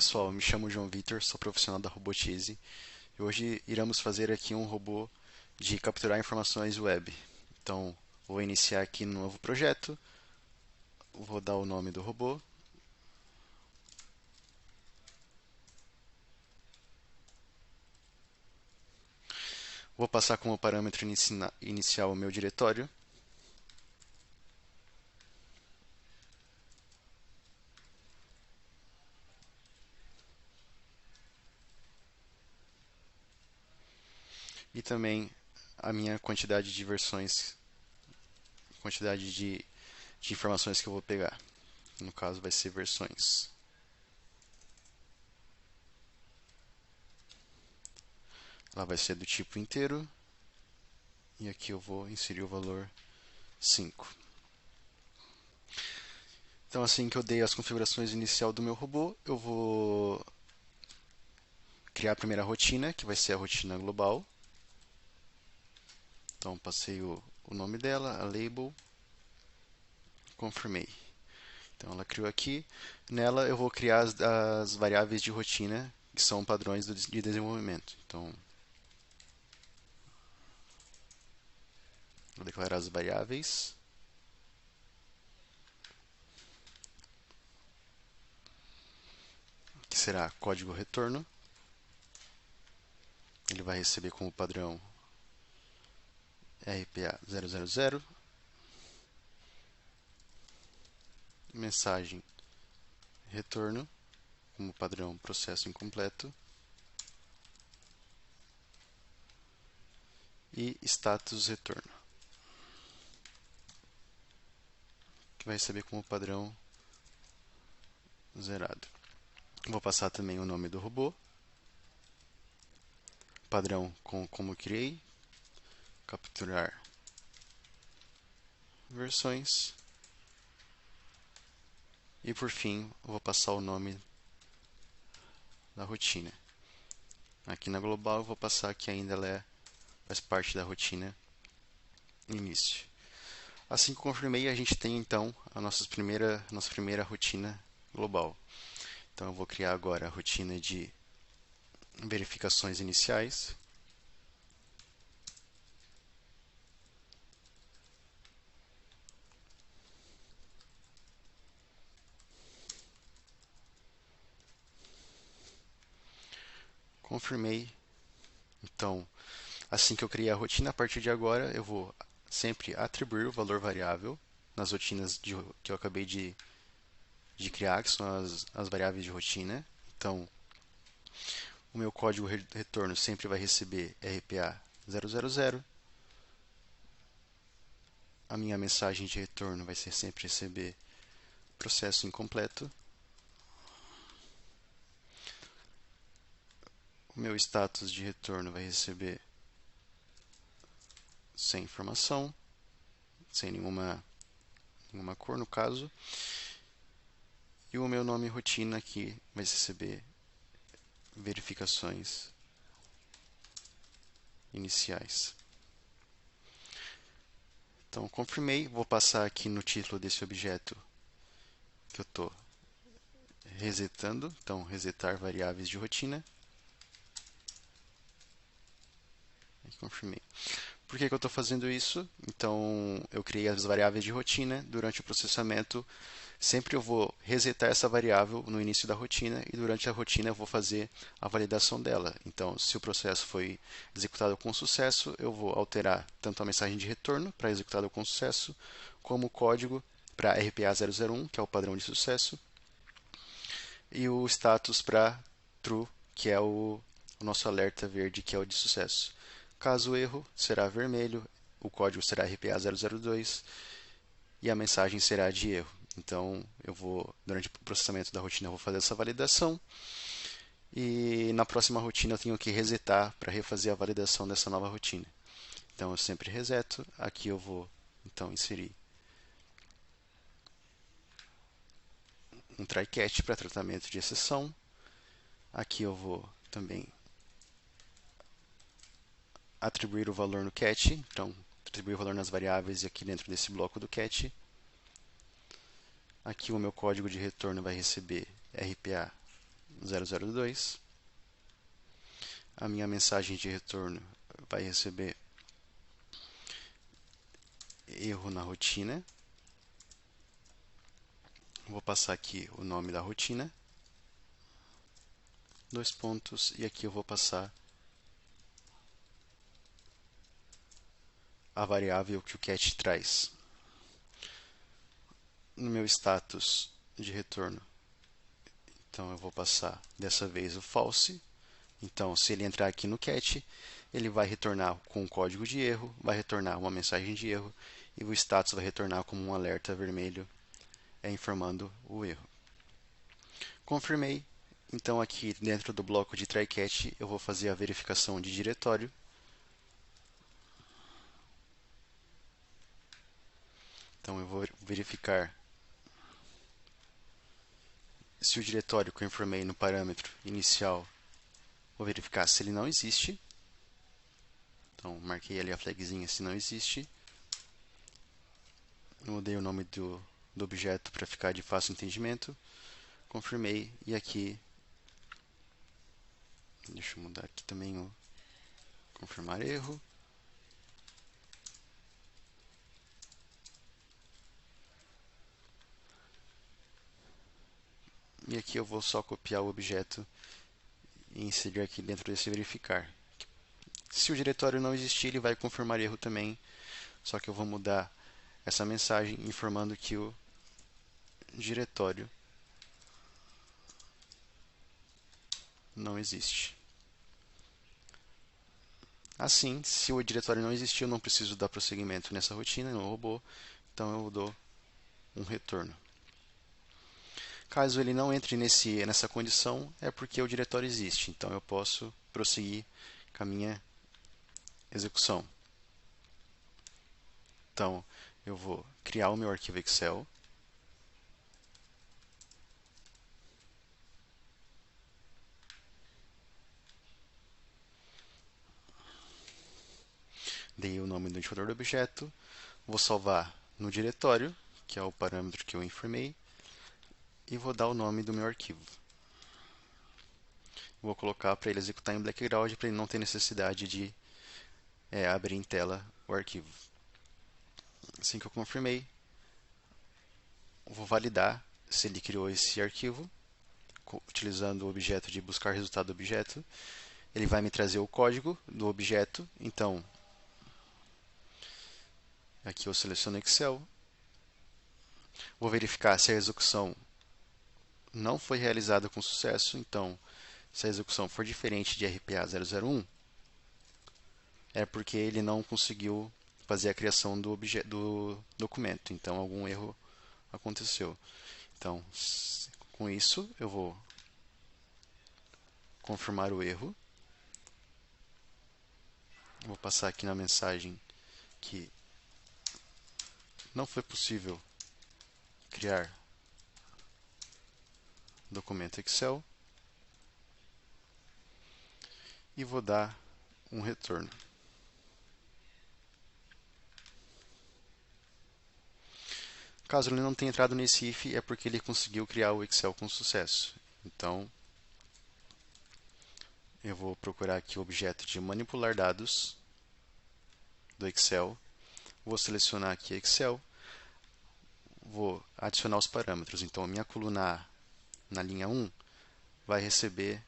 pessoal, me chamo João Vitor, sou profissional da Robotize e hoje iremos fazer aqui um robô de capturar informações web. Então, vou iniciar aqui no novo projeto, vou dar o nome do robô, vou passar como parâmetro inicial o meu diretório, e também a minha quantidade de versões, quantidade de informações que eu vou pegar. No caso, vai ser versões. Ela vai ser do tipo inteiro. E aqui eu vou inserir o valor 5. Então, assim que eu dei as configurações inicial do meu robô, eu vou criar a primeira rotina, que vai ser a rotina global. Então, passei o nome dela, a label, confirmei. Então, ela criou aqui. Nela, eu vou criar as variáveis de rotina, que são padrões de desenvolvimento. Então, vou declarar as variáveis. Que será código retorno. Ele vai receber como padrão RPA 000, mensagem retorno, como padrão processo incompleto, e status retorno, que vai receber como padrão zerado. Vou passar também o nome do robô, padrão como criei, capturar versões, e por fim vou passar o nome da rotina. Aqui na global eu vou passar que ainda ela faz parte da rotina início. Assim que eu confirmei, a gente tem então a nossa primeira rotina global. Então eu vou criar agora a rotina de verificações iniciais. Confirmei. Então, assim que eu criei a rotina, a partir de agora eu vou sempre atribuir o valor variável nas rotinas que eu acabei de criar, que são as variáveis de rotina. Então, o meu código retorno sempre vai receber RPA 000. A minha mensagem de retorno vai ser sempre receber processo incompleto. O meu status de retorno vai receber sem informação, sem nenhuma cor no caso. E o meu nome rotina aqui vai receber verificações iniciais. Então, confirmei. Vou passar aqui no título desse objeto que eu estou resetando. Então, resetar variáveis de rotina. E confirmei. Por que eu estou fazendo isso? Então, eu criei as variáveis de rotina. Durante o processamento, sempre eu vou resetar essa variável no início da rotina e durante a rotina eu vou fazer a validação dela. Então, se o processo foi executado com sucesso, eu vou alterar tanto a mensagem de retorno para executado com sucesso, como o código para RPA 001, que é o padrão de sucesso, e o status para true, que é o nosso alerta verde, que é o de sucesso. Caso erro, será vermelho, o código será RPA 002 e a mensagem será de erro. Então, durante o processamento da rotina, eu vou fazer essa validação. E na próxima rotina eu tenho que resetar para refazer a validação dessa nova rotina. Então, eu sempre reseto. Aqui eu vou, então, inserir um try catch para tratamento de exceção. Aqui eu vou também atribuir o valor no catch. Então, atribuir o valor nas variáveis aqui dentro desse bloco do catch. Aqui o meu código de retorno vai receber RPA 002. A minha mensagem de retorno vai receber erro na rotina. Vou passar aqui o nome da rotina, dois pontos, e aqui eu vou passar a variável que o cat traz. No meu status de retorno, então eu vou passar dessa vez o false. Então, se ele entrar aqui no cat, ele vai retornar com um código de erro, vai retornar uma mensagem de erro, e o status vai retornar como um alerta vermelho, informando o erro. Confirmei. Então, aqui dentro do bloco de try-catch, eu vou fazer a verificação de diretório. Então, eu vou verificar se o diretório que eu informei no parâmetro inicial, vou verificar se ele não existe. Então, marquei ali a flagzinha se não existe. Mudei o nome do objeto para ficar de fácil entendimento. Confirmei, e aqui, deixa eu mudar aqui também o confirmar erro. E aqui eu vou só copiar o objeto e inserir aqui dentro desse verificar. Se o diretório não existir, ele vai confirmar erro também, só que eu vou mudar essa mensagem informando que o diretório não existe. Assim, se o diretório não existir, eu não preciso dar prosseguimento nessa rotina, no robô, então eu dou um retorno. Caso ele não entre nessa condição, é porque o diretório existe, então eu posso prosseguir com a minha execução. Então, eu vou criar o meu arquivo Excel. Dei o nome do identificador do objeto. Vou salvar no diretório, que é o parâmetro que eu informei, e vou dar o nome do meu arquivo. Vou colocar para ele executar em background, para ele não ter necessidade de abrir em tela o arquivo. Assim que eu confirmei, vou validar se ele criou esse arquivo, utilizando o objeto de buscar resultado do objeto. Ele vai me trazer o código do objeto, então aqui eu seleciono Excel, vou verificar se a execução não foi realizada com sucesso, então se a execução for diferente de RPA 001, é porque ele não conseguiu fazer a criação do documento, então algum erro aconteceu. Então, com isso, eu vou confirmar o erro. Vou passar aqui na mensagem que não foi possível criar documento Excel e vou dar um retorno. Caso ele não tenha entrado nesse if, é porque ele conseguiu criar o Excel com sucesso. Então, eu vou procurar aqui o objeto de manipular dados do Excel. Vou selecionar aqui Excel. Vou adicionar os parâmetros. Então, a minha coluna A, na linha 1, vai receber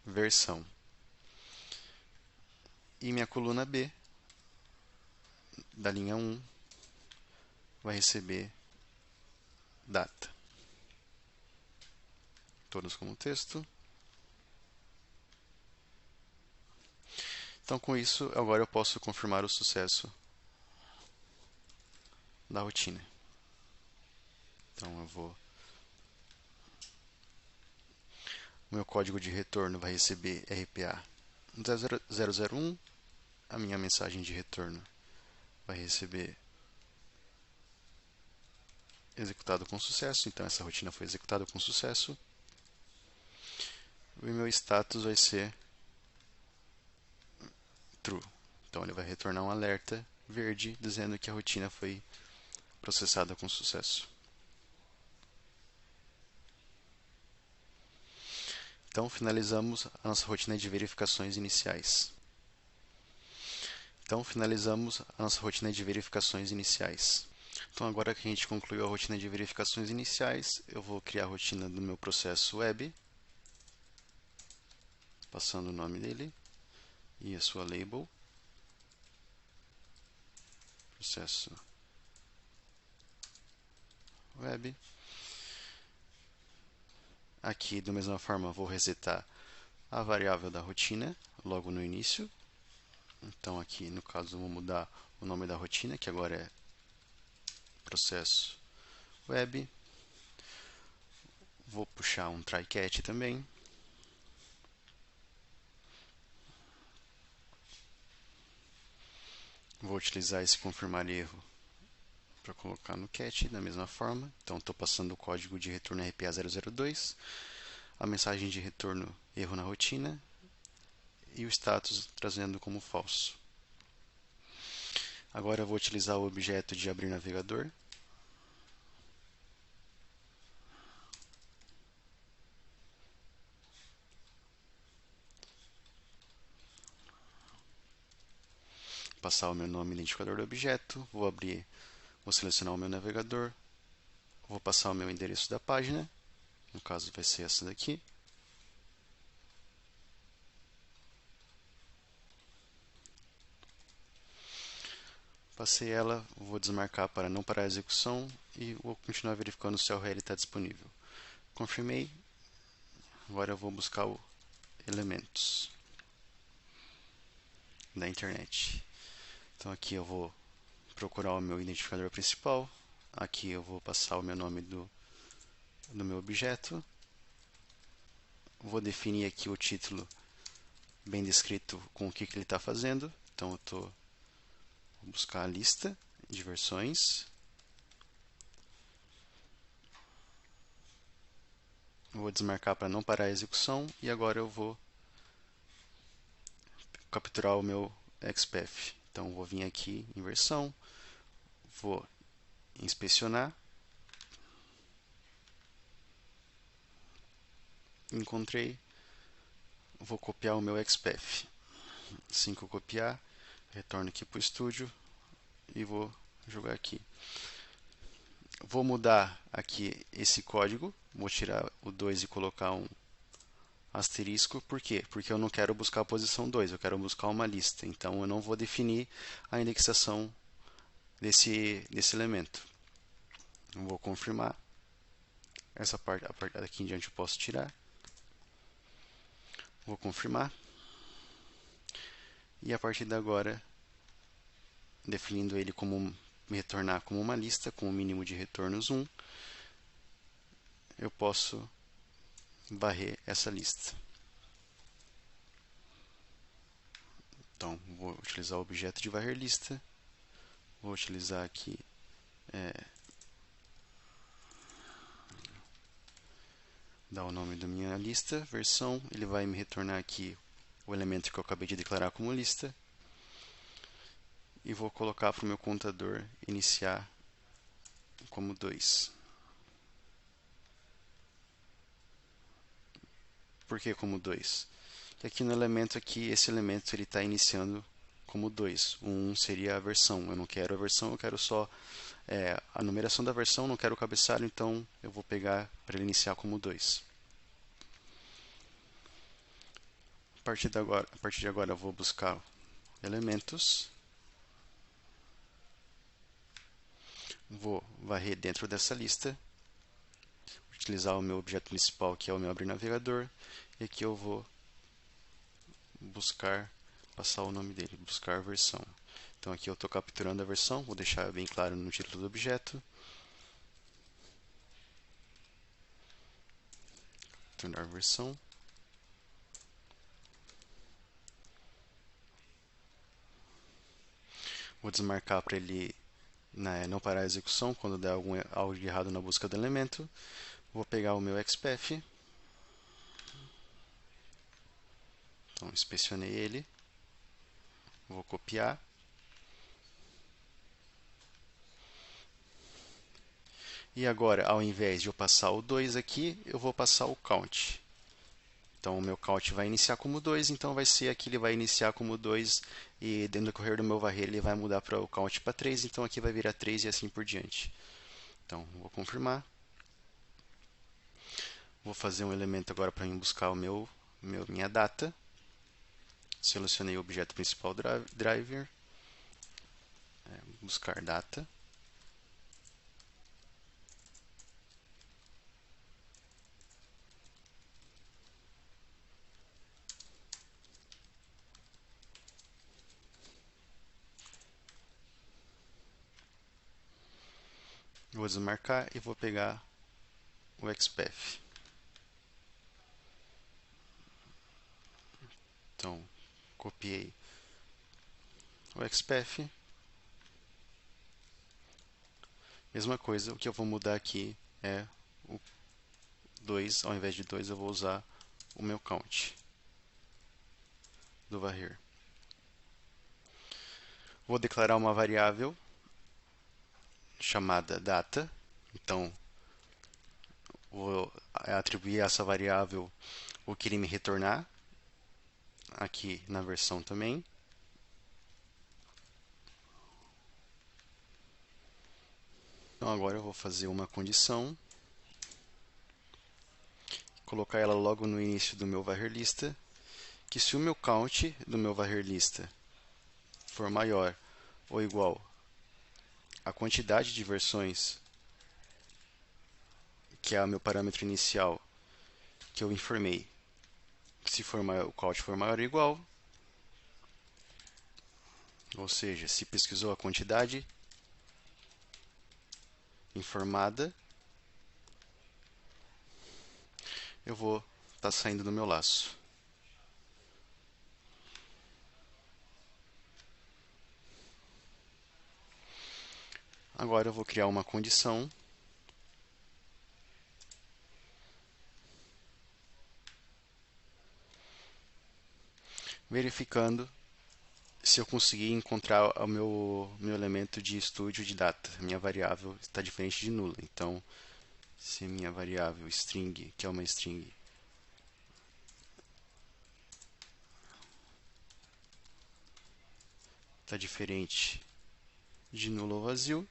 versão. E minha coluna B, da linha 1, vai receber data. Todos como texto. Então, com isso, agora eu posso confirmar o sucesso da rotina. Então, eu vou... O meu código de retorno vai receber RPA 001. A minha mensagem de retorno vai receber executado com sucesso. Então, essa rotina foi executada com sucesso. E o meu status vai ser true. Então, ele vai retornar um alerta verde dizendo que a rotina foi processada com sucesso. Então, finalizamos a nossa rotina de verificações iniciais. Então, agora que a gente concluiu a rotina de verificações iniciais, eu vou criar a rotina do meu processo web, passando o nome dele e a sua label. Processo web. Aqui, da mesma forma, vou resetar a variável da rotina logo no início. Então, aqui, no caso, eu vou mudar o nome da rotina, que agora é processo web. Vou puxar um try catch também. Vou utilizar esse confirmar erro para colocar no catch da mesma forma. Então, estou passando o código de retorno RPA002, a mensagem de retorno erro na rotina e o status trazendo como falso. Agora eu vou utilizar o objeto de abrir navegador. Passar o meu nome identificador do objeto, vou selecionar o meu navegador, vou passar o meu endereço da página, no caso vai ser essa daqui. Passei ela, vou desmarcar para não parar a execução e vou continuar verificando se a URL está disponível. Confirmei, agora eu vou buscar o elementos da internet. Então aqui eu vou procurar o meu identificador principal, aqui eu vou passar o meu nome do meu objeto, vou definir aqui o título bem descrito com o que ele está fazendo. Então eu vou buscar a lista de versões, vou desmarcar para não parar a execução e agora eu vou capturar o meu XPath. Então vou vir aqui em versão, vou inspecionar, encontrei, vou copiar o meu XPath. Assim que eu copiar, retorno aqui para o estúdio e vou jogar aqui. Vou mudar aqui esse código, vou tirar o 2 e colocar um asterisco. Por quê? Porque eu não quero buscar a posição 2, eu quero buscar uma lista. Então eu não vou definir a indexação desse elemento. Vou confirmar. Essa parte, a partir daqui em diante eu posso tirar. Vou confirmar. E a partir de agora, definindo ele como retornar como uma lista, com o mínimo de retornos 1, eu posso varrer essa lista. Então, vou utilizar o objeto de varrer lista, vou utilizar aqui dar o nome da minha lista, versão, ele vai me retornar aqui o elemento que eu acabei de declarar como lista, e vou colocar para o meu contador iniciar como 2. Por que como 2? Porque aqui no elemento aqui, esse elemento ele está iniciando como 2. O 1 seria a versão. Eu não quero a versão, eu quero só a numeração da versão, não quero o cabeçalho, então eu vou pegar para ele iniciar como 2. A partir de agora eu vou buscar elementos. Vou varrer dentro dessa lista, utilizar o meu objeto principal, que é o meu abrir navegador, e aqui eu vou passar o nome dele, buscar versão. Então aqui eu estou capturando a versão, vou deixar bem claro no título do objeto. Capturar versão. Vou desmarcar para ele não parar a execução quando der algo de errado na busca do elemento. Vou pegar o meu XPath. Então, inspecionei ele. Vou copiar. E agora, ao invés de eu passar o 2 aqui, eu vou passar o count. Então, o meu count vai iniciar como 2, então vai ser aqui, ele vai iniciar como 2 e dentro do decorrer do meu varrer ele vai mudar para o count para 3, então aqui vai virar 3 e assim por diante. Então, vou confirmar. Vou fazer um elemento agora para mim buscar minha data. Selecionei o objeto principal driver, buscar data. Vou desmarcar e vou pegar o XPath. Então, copiei o XPath. Mesma coisa, o que eu vou mudar aqui é o 2, ao invés de 2 eu vou usar o meu count do varrer. Vou declarar uma variável chamada data, então vou atribuir a essa variável o que ele me retornar, aqui na versão também. Então agora eu vou fazer uma condição, colocar ela logo no início do meu varrer lista, que se o meu count do meu varrer lista for maior ou igual à quantidade de versões, que é o meu parâmetro inicial que eu informei, se for maior, o count for maior ou igual, ou seja, se pesquisou a quantidade informada, eu vou estar saindo do meu laço. Agora eu vou criar uma condição verificando se eu conseguir encontrar o meu elemento de estúdio de data. Minha variável está diferente de nula. Então, se minha variável string, que é uma string, está diferente de nulo ou vazio,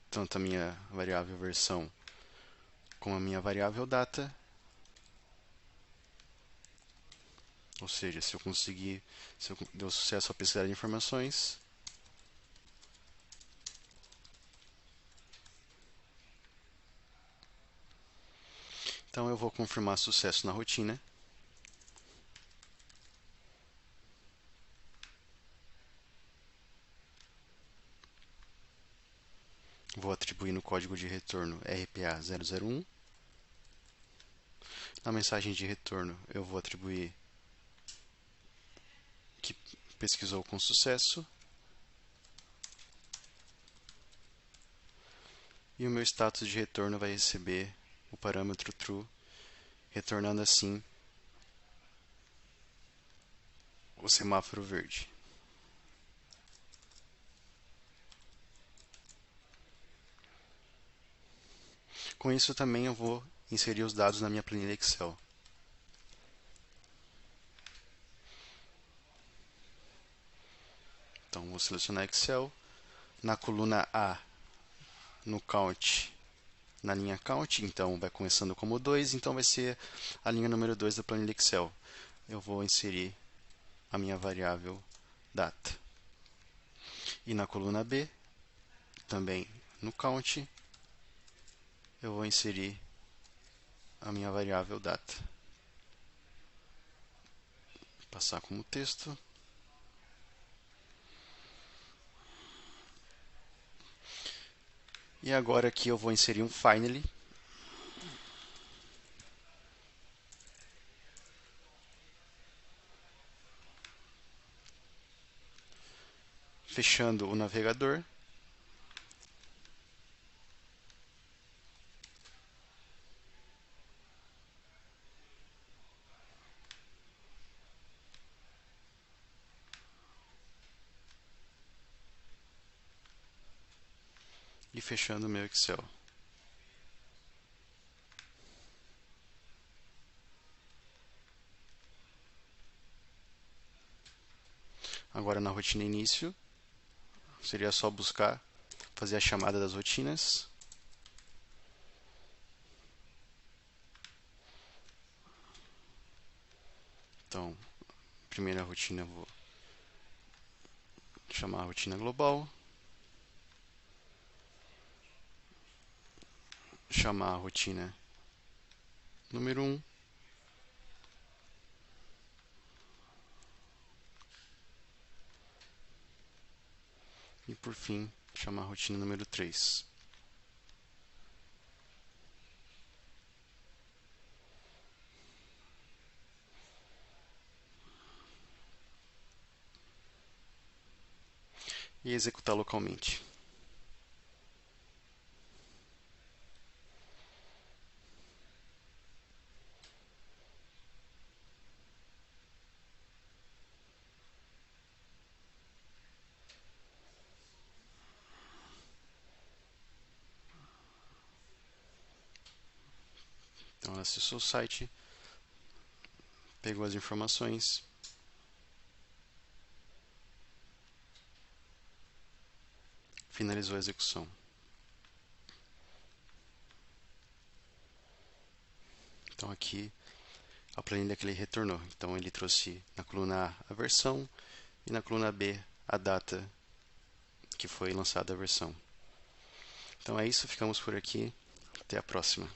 tanto a minha variável versão como a minha variável data, ou seja, se eu deu sucesso a pesquisa de informações, então eu vou confirmar sucesso na rotina. Vou atribuir no código de retorno RPA001. Na mensagem de retorno, eu vou atribuir que pesquisou com sucesso. E o meu status de retorno vai receber o parâmetro true, retornando assim o semáforo verde. Com isso também eu vou inserir os dados na minha planilha Excel. Então vou selecionar Excel, na coluna A, no count, na linha count, então vai começando como 2, então vai ser a linha número 2 da planilha Excel. Eu vou inserir a minha variável data. E na coluna B, também no count, eu vou inserir a minha variável data. Passar como texto. E agora aqui eu vou inserir um finally. Fechando o navegador. E fechando o meu Excel. Agora na rotina início, seria só buscar, fazer a chamada das rotinas. Então, primeira rotina eu vou chamar a rotina global, chamar a rotina número 1, e por fim chamar a rotina número 3. E executar localmente. Então ela acessou o site, pegou as informações, finalizou a execução. Então aqui a planilha que ele retornou. Então ele trouxe na coluna A a versão e na coluna B a data que foi lançada a versão. Então é isso, ficamos por aqui. Até a próxima.